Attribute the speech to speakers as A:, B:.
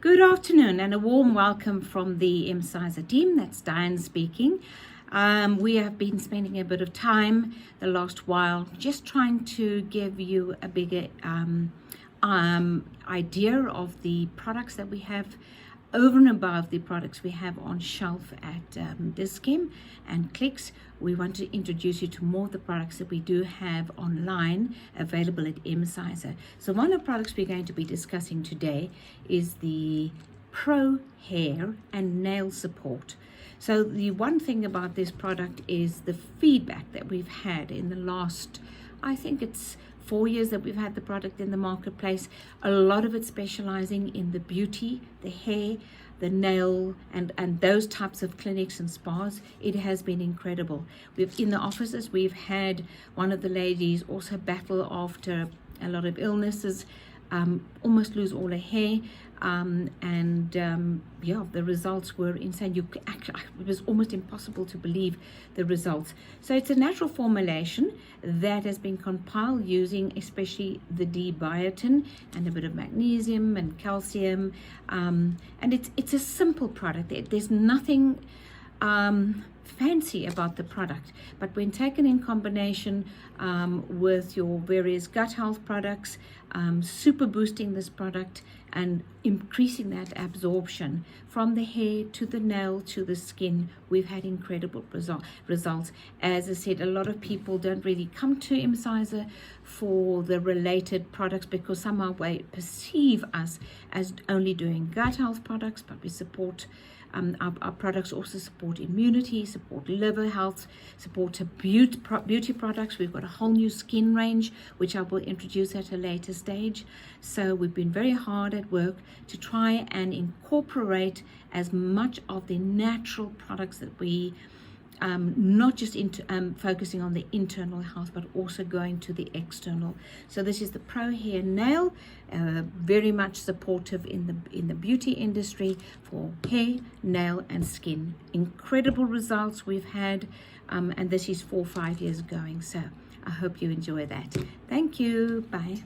A: Good afternoon and a warm welcome from the Imsyser team. That's Diane speaking. We have been spending a bit of time the last while just trying to give you a bigger idea of the products that we have over and above the products we have on shelf at Diskim and Clicks. We want to introduce you to more of the products that we do have online available at Imsyser. So one of the products we're going to be discussing today is the ProHair and nail support. So the one thing about this product is the feedback that we've had in the last, I think it's 4 years that we've had the product in the marketplace. A lot of it specializing in the beauty, the hair, the nail, and those types of clinics and spas. It has been incredible. In the offices, we've had one of the ladies also battle after a lot of illnesses, almost lose all her hair, yeah, the results were insane. It was almost impossible to believe the results. So it's a natural formulation that has been compiled using especially the biotin and a bit of magnesium and calcium, and it's a simple product. There's nothing fancy about the product, but when taken in combination with your various gut health products, super boosting this product and increasing that absorption from the hair to the nail to the skin, we've had incredible results. As I said, a lot of people don't really come to Imsyser for the related products because somehow they perceive us as only doing gut health products, but we support our products also support immunity, support liver health, support beauty products. We've got a whole new skin range, which I will introduce at a later stage. So we've been very hard at work to try and incorporate as much of the natural products that we not just focusing on the internal health, but also going to the external. So this is the ProHair nail, very much supportive in the beauty industry for hair, nail, and skin. Incredible results we've had, and this is 4 or 5 years going. So I hope you enjoy that. Thank you. Bye.